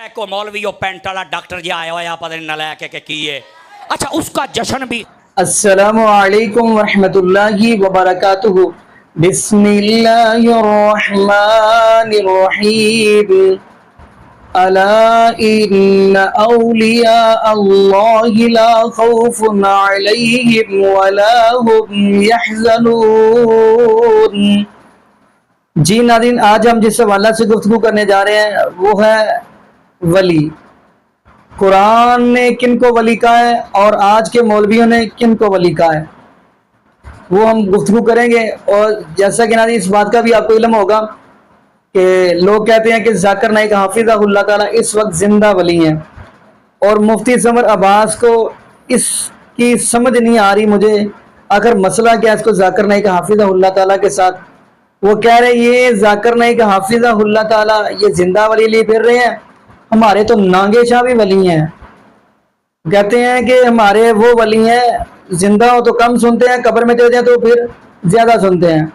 کو मौलवी पेंट वाला डॉक्टर जी आया होया पता नहीं नलायक के की है। अच्छा उसका जश्न भी। अस्सलामु अलैकुम वरहमतुल्लाहि वबरकातुहू। बिस्मिल्लाहिर्रहमानिर्रहीम। अला इन्ना औलिया अल्लाहि ला खौफुन अलैहिम वला हुम यहज़नून। जी नाज़रीन, आज हम जिस हवाला से गुफ्तगू करने जा रहे हैं वो है वली। कुरान ने किन को वली कहा है और आज के मौलवियों ने किन को वली कहा है, वो हम गुफ्तगू करेंगे। और जैसा कि नाज़रीन इस बात का भी आपको इल्म होगा कि लोग कहते हैं कि ज़ाकिर नाइक हाफिज़हुल्लाह ताला इस वक्त ज़िंदा वली हैं, और मुफ्ती समर अब्बास को इसकी समझ नहीं आ रही मुझे आखिर मसला क्या है इसको ज़ाकिर नाइक हाफिज़हुल्लाह ताला के साथ। वो कह रहे हैं ये ज़ाकिर नाइक हाफिज़हुल्लाह ताला ये ज़िंदा वली लिए फिर रहे हैं, हमारे तो नांगे शाह भी वली हैं। कहते हैं कि हमारे वो वली हैं, जिंदा हो तो कम सुनते हैं, कब्र में चले जाए तो फिर ज्यादा सुनते हैं।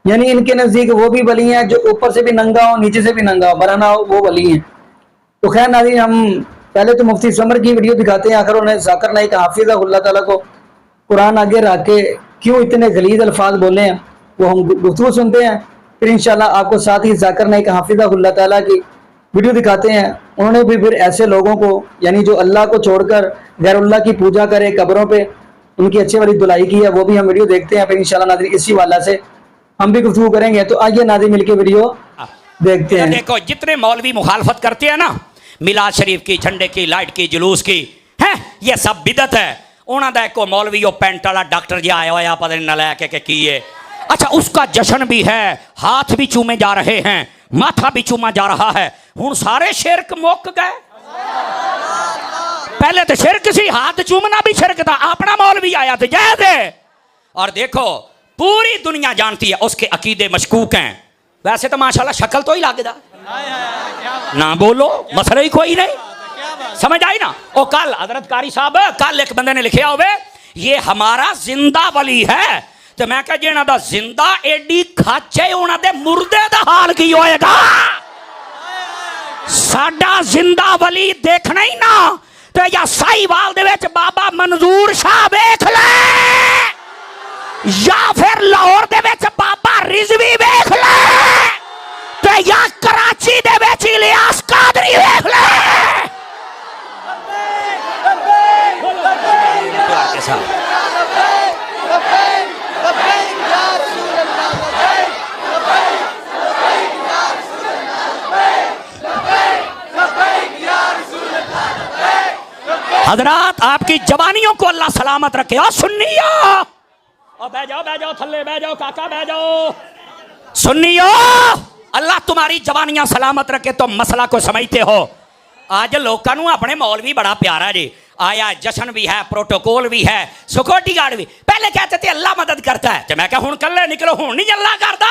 यानी इनके नजदीक वो भी वली हैं जो ऊपर से भी नंगा हो नीचे से भी नंगा हो बराना हो, वो वली हैं। तो खैर नाज़रीन, हम पहले तो मुफ्ती समर की वीडियो दिखाते हैं, आखिर उन्हें ज़ाकिर नाइक हाफिज़हुल्लाह ताला को कुरान आगे रख के क्यों इतने गलीज़ अल्फाज बोले हैं वो हम गुफ्तगू सुनते हैं। फिर इंशाल्लाह आपको साथ ही ज़ाकिर नाइक हाफिज़हुल्लाह ताला की वीडियो दिखाते हैं। उन्होंने भी फिर ऐसे लोगों को यानी जो अल्लाह को छोड़कर गैरुल्लाह की पूजा करे, कब्रों पे उनकी अच्छी वाली धुलाई की है, वो भी हम वीडियो देखते हैं। फिर इंशाल्लाह नाज़रीन इसी वाला से हम भी गुफ्तगू करेंगे। तो आइए नाज़रीन मिलके वीडियो देखते हैं। देखो जितने मौलवी मुखालफत करते हैं ना मिलाद शरीफ की, झंडे की, लाइट की, जुलूस की, है ये सब बिदत है। उन्होंने को मौलवी पेंट वाला डॉक्टर जी आया होया पता नहीं नलायक के की है। अच्छा उसका जश्न भी है, हाथ भी चूमे जा रहे हैं, माथा भी चूमा जा रहा है। हुण सारे शिरक मुक गए। पहले तो शिरक सी, हाथ चूमना भी शिरक था। अपना मौलवी आया तो जायज़ है। और देखो पूरी दुनिया जानती है उसके अकीदे मशकूक हैं। वैसे तो माशाल्लाह शक्ल तो ही लगदा ना, बोलो मसला ही कोई नहीं, समझ आई ना। ओ कल हजरत कारी साहब कल एक बंदे ने लिखा होवे ये हमारा जिंदा वली है, तो मैं कहा जिन्हां दा जिंदा एडी खाचे उन्हां दे मुर्दे दा हाल की होएगा। साडा जिंदा वली देखना ही ना तो या साहिवाल दे विच बाबा मंजूर शाह वेख ले, या फिर लाहौर दे विच बाबा रिजवी वेख ले, तो या कराची दे विच इलियास कादरी वेख ले। हजरात आपकी जवानियों को अल्लाह सलामत रखे। और सुन्नियो और बह जाओ थल्ले बह जाओ काका बह जाओ। सुन्नियो अल्लाह तुम्हारी जवानियां सलामत रखे। तो मसला को समझते हो। आज लोगों को अपने मौलवी बड़ा प्यारा जी आया, जश्न भी है, प्रोटोकॉल भी है, सिक्योरिटी गार्ड भी। पहले कहते थे अल्लाह मदद करता है, तो मैं क्या हुण कल्ले निकलो, हुण नहीं अल्लाह करता।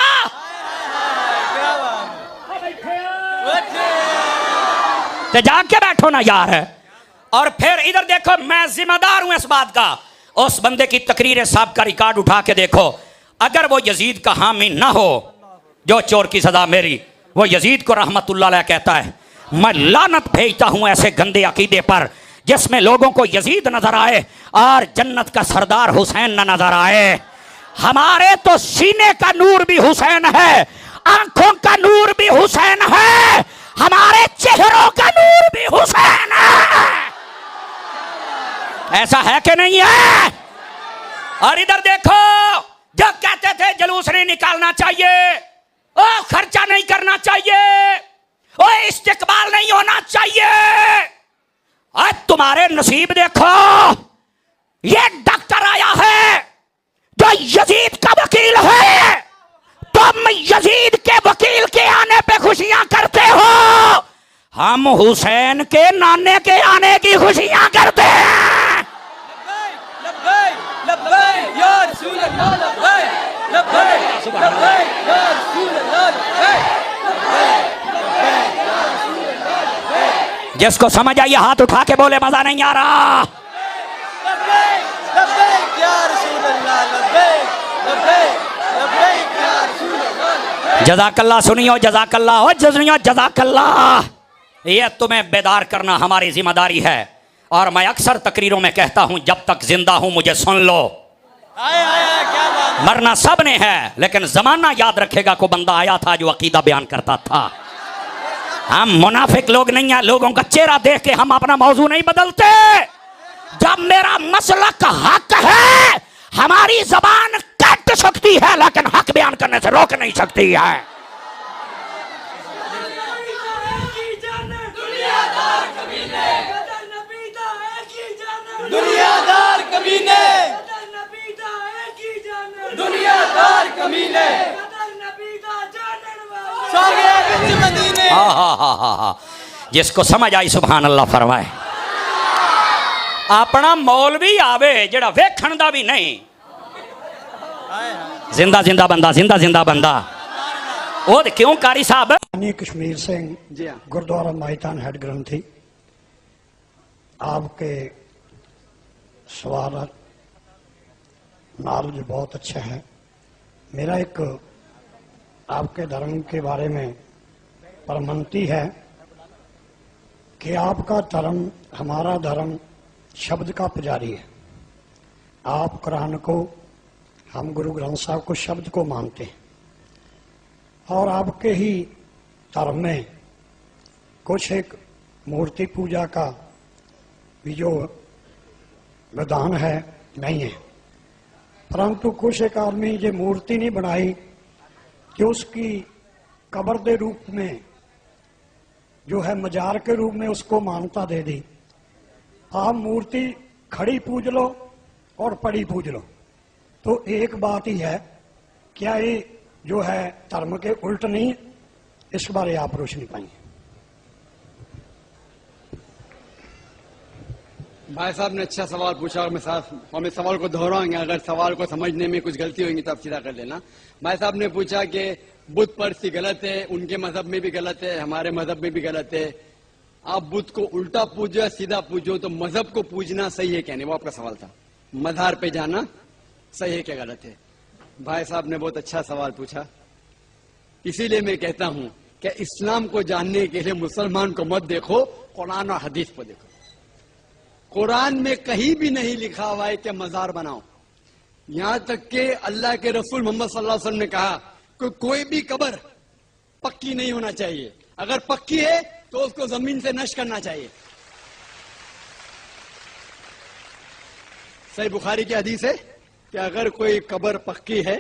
तो जाके बैठो ना यार। और फिर इधर देखो, मैं जिम्मेदार हूं इस बात का। उस बंदे की तकरीर साहब का रिकॉर्ड उठा के देखो। अगर वो यजीद का हामी ना हो, जो चोर की सजा मेरी, वो यजीद को रहमतुल्लाह अलैह कहता है मैं लानत भेजता हूं ऐसे गंदे अकीदे पर जिसमें लोगों को यजीद नजर आए और जन्नत का सरदार हुसैन न नजर आए। हमारे तो सीने का नूर भी हुसैन है, आंखों का नूर भी हुसैन है, हमारे चेहरों का नूर भी हुसैन है। ऐसा है कि नहीं है? और इधर देखो, जो कहते थे जलूस नहीं निकालना चाहिए, ओ खर्चा नहीं करना चाहिए, ओ इस्तिकबाल नहीं होना चाहिए, आज तुम्हारे नसीब देखो, ये डॉक्टर आया है जो यजीद का वकील है। तुम यजीद के वकील के आने पे खुशियां करते हो, हम हुसैन के नाने के आने की खुशियां करते हैं। जिसको समझ आइए हाथ उठा के बोले मजा नहीं आ रहा। जज़ाकल्लाह सुनियो, जज़ाकल्लाह हो जज़नियो, जज़ाकल्लाह। یہ تمہیں بیدار کرنا ہماری ذمہ داری ہے، اور میں اکثر تقریروں میں کہتا ہوں جب تک زندہ ہوں مجھے سن لو، مرنا سب نے ہے لیکن زمانہ یاد رکھے گا کوئی بندہ آیا تھا جو عقیدہ بیان کرتا تھا۔ ہم منافق لوگ نہیں ہیں، لوگوں کا چہرہ دیکھ کے ہم اپنا موضوع نہیں بدلتے۔ جب میرا مسلک حق ہے ہماری زبان کٹ سکتی ہے لیکن حق بیان کرنے سے روک نہیں سکتی ہے۔ دنیا دار کمینے، دنیا دار کمینے، جس کو سمجھ آئی سبحان اللہ فرمائے۔ اپنا مولوی آوے جڑا ویکھن دا بھی نہیں، زندہ زندہ بندہ، زندہ زندہ بندہ، وہ کیوں قاری صاحب؟ کشمیر سنگھ جی ہاں، گردوارہ ماہیتان ہیڈ گرنتھی۔ آپ کے سوالات نالج بہت اچھا ہے۔ میرا ایک آپ کے دھرم کے بارے میں پرمنتی ہے کہ آپ کا دھرم، ہمارا دھرم شبد کا پجاری ہے۔ آپ قرآن کو، ہم گرو گرنتھ صاحب کو شبد کو مانتے ہیں، اور آپ کے ہی دھرم میں کچھ ایک مورتی پوجا کا بھی جو ودھان ہے نہیں ہے، پرنتو کچھ ایک آدمی یہ مورتی نہیں بنائی کہ اس کی قبر دے روپ میں جو ہے مجار کے روپ میں اس کو مانتا دے دی۔ آپ مورتی کھڑی پوج لو اور پڑی پوج لو، تو ایک بات ہی ہے، کیا یہ جو ہے دھرم کے الٹ نہیں؟ اس بارے آپ روشنی پائیں۔ بھائی صاحب نے اچھا سوال پوچھا، اور میں سوال کو دہرائیں گے، اگر سوال کو سمجھنے میں کچھ غلطی ہوگی تو آپ سیدھا کر لینا۔ بھائی صاحب نے پوچھا کہ بت پرستی غلط ہے، ان کے مذہب میں بھی غلط ہے، ہمارے مذہب میں بھی غلط ہے، آپ بت کو الٹا پوجو یا سیدھا پوجو، تو مذہب کو پوجنا صحیح ہے کیا نہیں؟ وہ آپ کا سوال تھا، مزار پہ جانا صحیح ہے کیا غلط ہے؟ بھائی صاحب نے بہت اچھا سوال پوچھا، اسی لیے میں کہتا ہوں کہ اسلام کو جاننے کے لیے مسلمان کو مت دیکھو، قرآن اور حدیث کو دیکھو۔ قرآن میں کہیں بھی نہیں لکھا ہوا ہے کہ مزار بناؤ، یہاں تک کہ اللہ کے رسول محمد صلی اللہ علیہ وسلم نے کہا کہ کوئی بھی قبر پکی نہیں ہونا چاہیے، اگر پکی ہے تو اس کو زمین سے نشر کرنا چاہیے۔ صحیح بخاری کی حدیث ہے کہ اگر کوئی قبر پکی ہے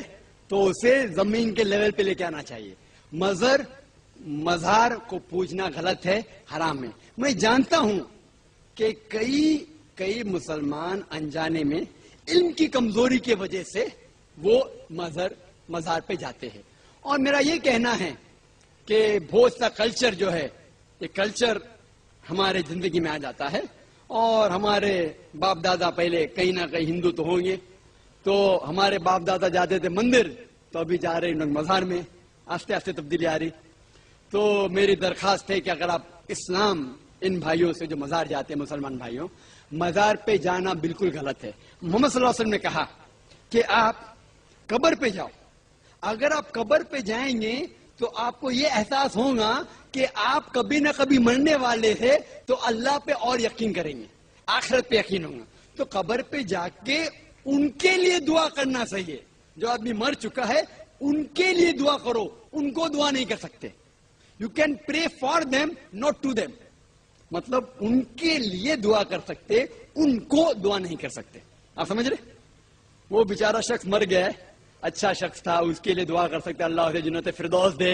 تو اسے زمین کے لیول پہ لے کے آنا چاہیے۔ مزار کو پوجنا غلط ہے، حرام ہے۔ میں جانتا ہوں کہ کئی مسلمان انجانے میں علم کی کمزوری کی وجہ سے وہ مزار پہ جاتے ہیں، اور میرا یہ کہنا ہے کہ بہت سا کلچر جو ہے، یہ کلچر ہمارے زندگی میں آ جاتا ہے، اور ہمارے باپ دادا پہلے کہیں نہ کہیں ہندو تو ہوں گے، تو ہمارے باپ دادا جاتے تھے مندر، تو ابھی جا رہے ہیں مزار میں، آستے آستے تبدیلی آ رہی۔ تو میری درخواست ہے کہ اگر آپ اسلام ان بھائیوں سے جو مزار جاتے ہیں، مسلمان بھائیوں، مزار پہ جانا بالکل غلط ہے۔ محمد صلی اللہ علیہ وسلم نے کہا کہ آپ قبر پہ جاؤ، اگر آپ قبر پہ جائیں گے تو آپ کو یہ احساس ہوگا کہ آپ کبھی نہ کبھی مرنے والے ہیں، تو اللہ پہ اور یقین کریں گے، آخرت پہ یقین ہوگا۔ تو قبر پہ جا کے ان کے لیے دعا کرنا صحیح ہے، جو آدمی مر چکا ہے ان کے لیے دعا کرو، ان کو دعا نہیں کر سکتے۔ You can pray for them not to them, مطلب ان کے لیے دعا کر سکتے، ان کو دعا نہیں کر سکتے۔ آپ سمجھ رہے؟ وہ بیچارہ شخص مر گیا ہے، اچھا شخص تھا، اس کے لیے دعا کر سکتے، اللہ اسے جنت فردوس دے،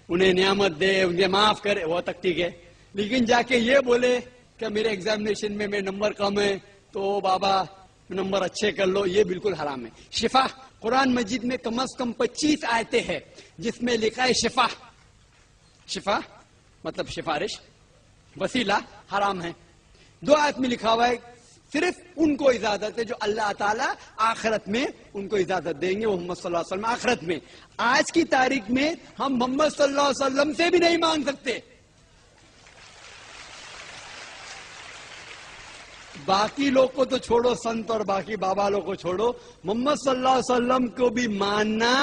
انہیں نعمت دے، انہیں معاف کرے، وہ تک ٹھیک ہے۔ لیکن جا کے یہ بولے کہ میرے ایگزامینیشن میں میرے نمبر کم ہے تو بابا نمبر اچھے کر لو، یہ بالکل حرام ہے۔ شفا، قرآن مجید میں کم از کم 25 آیتیں ہیں جس میں لکھا ہے شفا، شفا مطلب سفارش، وسیلہ حرام ہے۔ 2 آیت میں لکھا ہوا ہے صرف ان کو اجازت ہے جو اللہ تعالیٰ آخرت میں ان کو اجازت دیں گے، وہ محمد صلی اللہ علیہ وسلم آخرت میں۔ آج کی تاریخ میں ہم محمد صلی اللہ علیہ وسلم سے بھی نہیں مانگ سکتے۔ باقی لوگ کو تو چھوڑو، سنت اور باقی بابا لوگ کو چھوڑو، محمد صلی اللہ علیہ وسلم کو بھی ماننا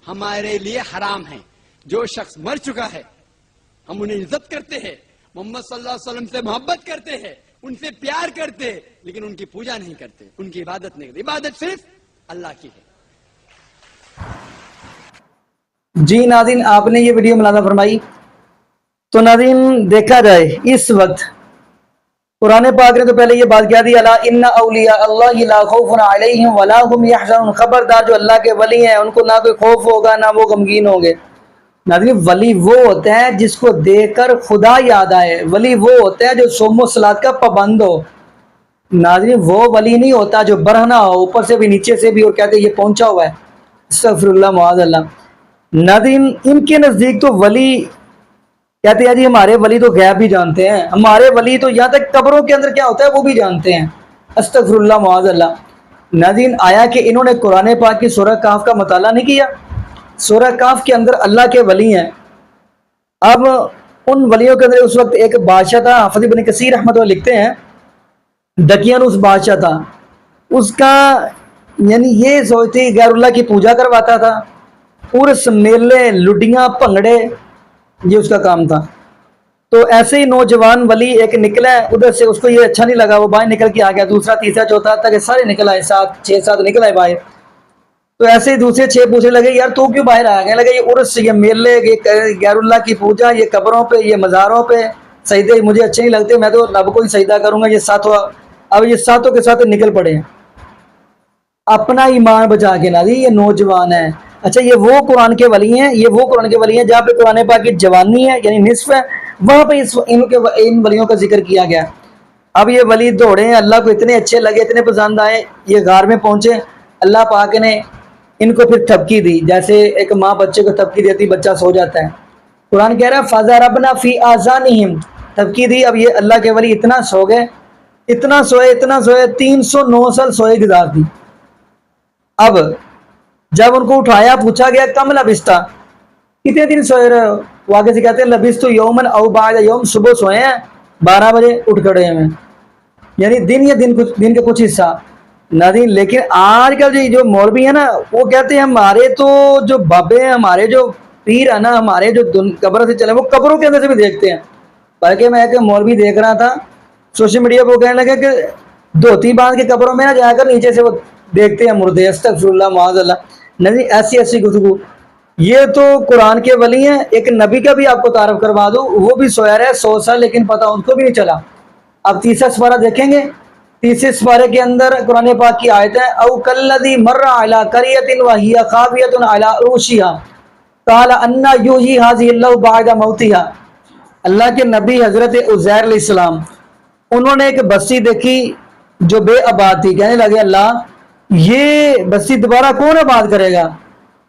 ہمارے لیے حرام ہے۔ جو شخص مر چکا ہے ہم انہیں عزت کرتے ہیں، मोहम्मद सल्लल्लाहु अलैहि वसल्लम से मोहब्बत करते हैं, उनसे प्यार करते हैं, लेकिन उनकी पूजा नहीं करते, उनकी इबादत नहीं करते। इबादत सिर्फ अल्लाह की है। जी नाज़रीन, आपने ये वीडियो मुलाज़ा फरमाई। तो नाज़रीन देखा जाए इस वक्त कुरान पाक ने तो पहले ये बात क्या दी, अला इन्ना औलिया अल्लाह ला खौफुन अलैहिम वला हुम यहज़नून, खबरदार जो अल्लाह के वली हैं उनको ना कोई खौफ होगा ना वो गमगीन होंगे। नाज़रीन वली वो होता है जिसको देखकर खुदा याद आए, वली वो होता है जो सोमो सलात का पाबंद हो। नाज़रीन वो वली नहीं होता जो बरहना हो, ऊपर से भी नीचे से भी, और कहते ये पहुंचा हुआ है, अस्तगफिरुल्लाह मुआज़ल्लाह। नाज़रीन इनके नज़दीक तो वली कहते हैं जी हमारे वली तो गैब भी जानते हैं, हमारे वली तो यहाँ तक कब्रों के अंदर क्या होता है वो भी जानते हैं, अस्तगफिरुल्लाह मुआज़ल्लाह। नाज़रीन आया कि इन्होंने कुरान पाक की सूरह काफ का मुताला नहीं किया। सूरह काफ के अंदर अल्लाह के वली हैं। अब उन वलियों के अंदर उस वक्त एक बादशाह था, हाफिज़ इब्न कसीर रहमतुल्लाह लिखते हैं, दकियानूस बादशाह था, उसका यानी ये सोचती गैरुल्लाह की पूजा करवाता था, उर्स मेले लुडियाँ भंगड़े ये उसका काम था। तो ऐसे ही नौजवान वली एक निकला है उधर से, उसको ये अच्छा नहीं लगा, वो बाहर निकल के आ गया, दूसरा तीसरा चौथा तक सारे निकल आए, 6-7 निकल आए बाहर। तो ऐसे ही दूसरे 6 पूछने लगे यार तू क्यों बाहर आ गया, लगे ये उर्स ये मेले ये गैरुल्लाह की पूजा, ये कब्रों पे ये मज़ारों पे सजदे मुझे अच्छे नहीं लगते, मैं तो रब को ही सजदा करूंगा। ये सातों अब ये सातों के साथ निकल पड़े हैं अपना ईमान बचा के। नाज़रीन ये नौजवान है, अच्छा ये वो कुरान के वली हैं, ये वो कुरान के वली हैं जहाँ पे कुरान पाक की जवानी है यानी निस्फ है, वहाँ पे इन वलियों का जिक्र किया गया। अब ये वली दौड़े हैं, अल्लाह को इतने अच्छे लगे, इतने पसंद आए, ये गार में पहुंचे, अल्लाह पाक ने इनको फिर थपकी दी, जैसे एक माँ बच्चे को थपकी देती बच्चा सो जाता है। कुरान कह रहा है फज़रबना फी आज़ानिहिम, थपकी दी। अब ये अल्लाह के वली इतना सो गए, इतना सोए 309 साल सोए गुजार दी। अब जब उनको उठाया पूछा गया कम लबिस्ता, कितने दिन सोए रहे हो, वो आगे से कहते हैं लबिस्तु यौमन औ बाद यौम, सुबह सोए हैं 12 बजे उठ खड़े हैं, यानी दिन या दिन का कुछ हिस्सा। नाज़रीन लेकिन आजकल जो मौलवी है ना वो कहते हैं हमारे तो जो बाबे हैं, हमारे जो पीर है ना, हमारे जो कब्र से चले वो कब्रों के अंदर से भी देखते हैं। बल्कि मैं एक मौलवी देख रहा था सोशल मीडिया पर, कहने लगे कि धोती बांध के कब्रों में ना जाकर नीचे से वो देखते हैं मुर्दे, अस्तगफिरुल्लाह मुआज़ल्लाह। नहीं ऐसी गुफ्तगू, ये तो कुरान के वली हैं। एक नबी का भी आपको तारफ करवा दूं, वो भी सोया रहे 100 साल लेकिन पता उनको भी नहीं चला। अब तीसरा सपारा देखेंगे, तीसरे सपारे के अंदर कुरान पाक की आयत है औ कल्लज़ी मर्रा अला क़रियतिन व हिया ख़ावियतुन अला उरूशिहा क़ाल अन्ना युहयी हाज़िहिल्लाहु बअदा मौतिहा। अल्लाह के नबी हज़रत उज़ैर अलैहिस्सलाम, उन्होंने एक बस्ती देखी जो बेआबाद थी, कहने लगे अल्लाह ये बस्ती दोबारा कौन आबाद करेगा।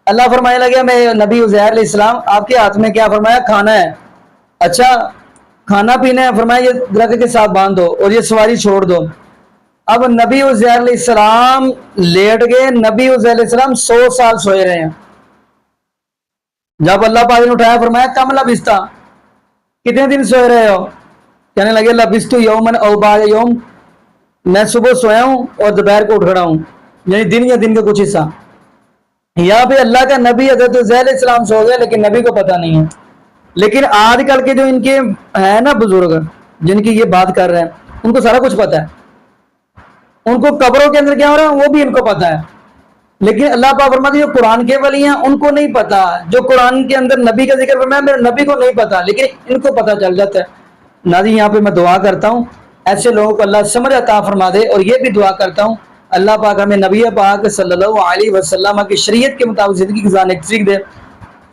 अल्लाह फरमाने लगे मैं नबी उज़ैर अलैहिस्सलाम आपके हाथ में क्या, फरमाया खाना है। अच्छा खाना पीना है, फरमाया ये दरख्त के साथ बांध दो और ये सवारी छोड़ दो। अब नबी उज़ैर अलैहिस्सलाम लेट गए, नबी उज़ैर अलैहिस्सलाम 100 साल सोए रहे हैं। जब अल्लाह पाक ने उठाया फरमाया कम लबिस्ता, कितने दिन सोए रहे हो, कहने लगे लबिस्तु यौमन औ बाद यौम, मैं सुबह सोया हूँ और दोपहर को उठ खड़ा हूँ, यानी दिन या दिन का कुछ हिस्सा। यहाँ पे अल्लाह का नबी हज़रत उज़ैर अलैहिस्सलाम सो गए लेकिन नबी को पता नहीं है। लेकिन आजकल के जो इनके है ना बुजुर्ग जिनकी ये बात कर रहे हैं, उनको सारा कुछ पता है, उनको कब्रों के अंदर क्या हो रहा है वो भी इनको पता है। लेकिन अल्लाह पाक फरमाते हैं जो कुरान के वली हैं उनको नहीं पता, जो कुरान के अंदर नबी का जिक्र फरमाया मेरे नबी को नहीं पता, लेकिन इनको पता चल जाता है। नाज़रीन यहाँ पे मैं दुआ करता हूँ ऐसे लोगों को अल्लाह समझ अता फरमा दे, और ये भी दुआ करता हूँ अल्लाह पाक हमें नबी पाक सल्लल्लाहु अलैहि वसल्लम की शरीयत के मुताबिक ज़िंदगी गुज़ारने की तौफीक दे।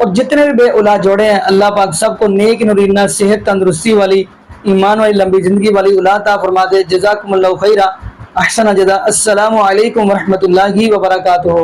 और जितने भी बे औलाद जोड़े हैं अल्लाह पाक सबको नेक नूरीना सेहत तंदुरुस्ती वाली ईमान वाली लंबी ज़िंदगी वाली औलाद अता फरमा दे। जज़ाकुमुल्लाहु खैरा, अहसन जज़ा। अस्सलामु अलैकुम व रहमतुल्लाहि व बरकातुहू।